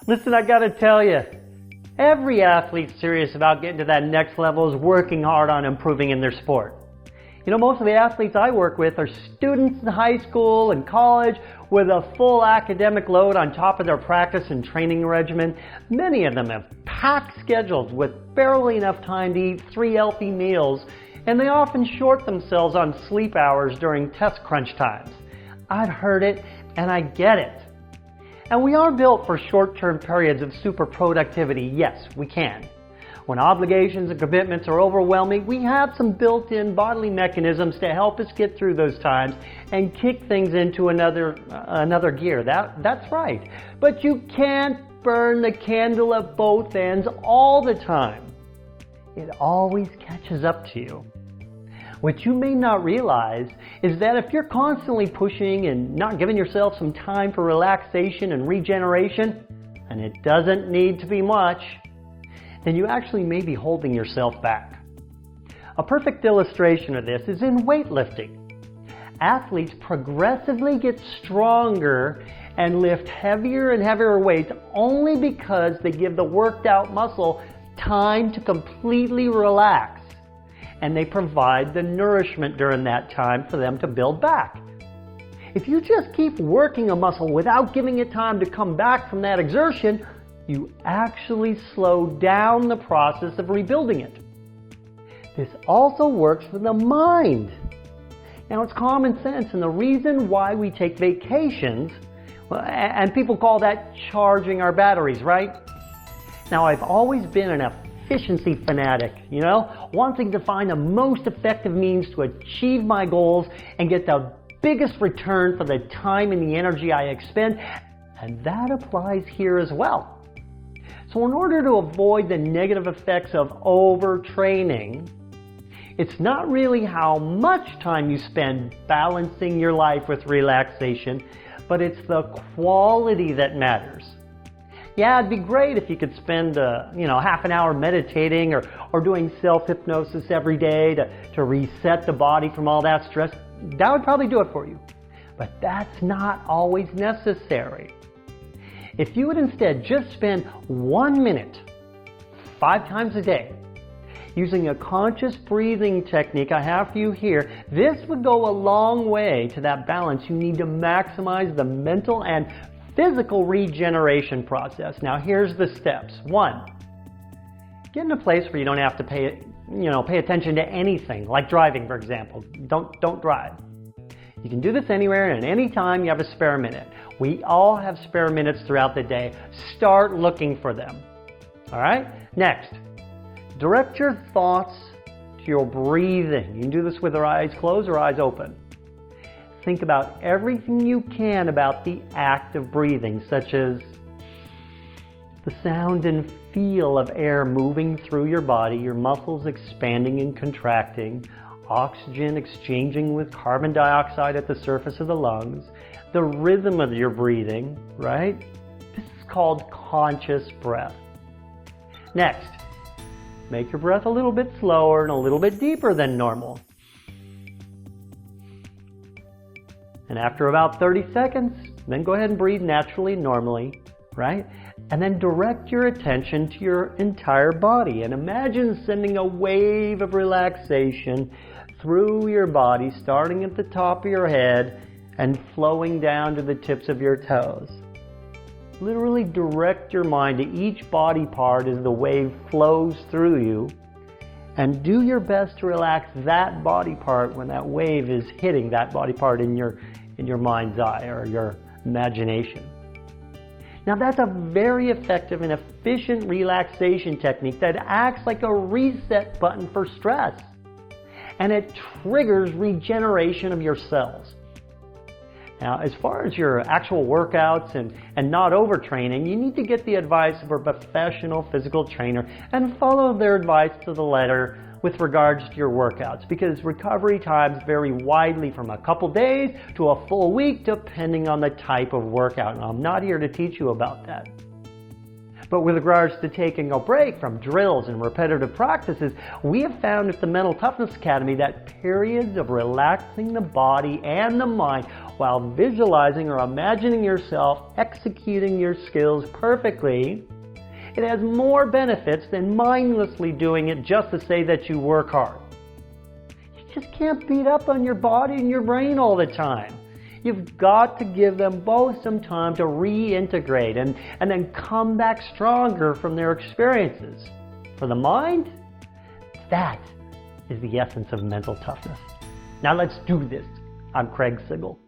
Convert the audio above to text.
Listen, I gotta tell you, every athlete serious about getting to that next level is working hard on improving in their sport. You know, most of the athletes I work with are students in high school and college with a full academic load on top of their practice and training regimen. Many of them have packed schedules with barely enough time to eat 3 healthy meals, and they often short themselves on sleep hours during test crunch times. I've heard it, and I get it. And we are built for short-term periods of super productivity. Yes, we can. When obligations and commitments are overwhelming, we have some built-in bodily mechanisms to help us get through those times and kick things into another gear. That's right. But you can't burn the candle at both ends all the time. It always catches up to you. What you may not realize is that if you're constantly pushing and not giving yourself some time for relaxation and regeneration, and it doesn't need to be much, then you actually may be holding yourself back. A perfect illustration of this is in weightlifting. Athletes progressively get stronger and lift heavier and heavier weights only because they give the worked out muscle time to completely relax, and they provide the nourishment during that time for them to build back. If you just keep working a muscle without giving it time to come back from that exertion, you actually slow down the process of rebuilding it. This also works for the mind. Now, it's common sense, and the reason why we take vacations, and people call that charging our batteries, right? Now, I've always been an efficiency fanatic, wanting to find the most effective means to achieve my goals and get the biggest return for the time and the energy I expend, and that applies here as well. So in order to avoid the negative effects of overtraining, it's not really how much time you spend balancing your life with relaxation, but it's the quality that matters. Yeah, it'd be great if you could spend half an hour meditating or doing self-hypnosis every day to reset the body from all that stress. That would probably do it for you. But that's not always necessary. If you would instead just spend 1 minute, 5 times a day, using a conscious breathing technique I have for you here, this would go a long way to that balance you need to maximize the mental and physical regeneration process. Now here's the steps. 1, get in a place where you don't have to pay attention to anything, like driving, for example. Don't drive. You can do this anywhere and any time you have a spare minute. We all have spare minutes throughout the day. Start looking for them. All right? Next, direct your thoughts to your breathing. You can do this with your eyes closed or eyes open. Think about everything you can about the act of breathing, such as the sound and feel of air moving through your body, your muscles expanding and contracting, oxygen exchanging with carbon dioxide at the surface of the lungs, the rhythm of your breathing, right? This is called conscious breath. Next, make your breath a little bit slower and a little bit deeper than normal. And after about 30 seconds, then go ahead and breathe naturally, normally, right? And then direct your attention to your entire body and imagine sending a wave of relaxation through your body, starting at the top of your head and flowing down to the tips of your toes. Literally direct your mind to each body part as the wave flows through you, and do your best to relax that body part when that wave is hitting that body part in your mind's eye or your imagination. Now that's a very effective and efficient relaxation technique that acts like a reset button for stress, and it triggers regeneration of your cells. Now, as far as your actual workouts and not overtraining, you need to get the advice of a professional physical trainer and follow their advice to the letter with regards to your workouts, because recovery times vary widely from a couple days to a full week depending on the type of workout. And I'm not here to teach you about that. But with regards to taking a break from drills and repetitive practices, we have found at the Mental Toughness Academy that periods of relaxing the body and the mind while visualizing or imagining yourself executing your skills perfectly, it has more benefits than mindlessly doing it just to say that you work hard. You just can't beat up on your body and your brain all the time. You've got to give them both some time to reintegrate and then come back stronger from their experiences. For the mind, that is the essence of mental toughness. Now let's do this. I'm Craig Sigl.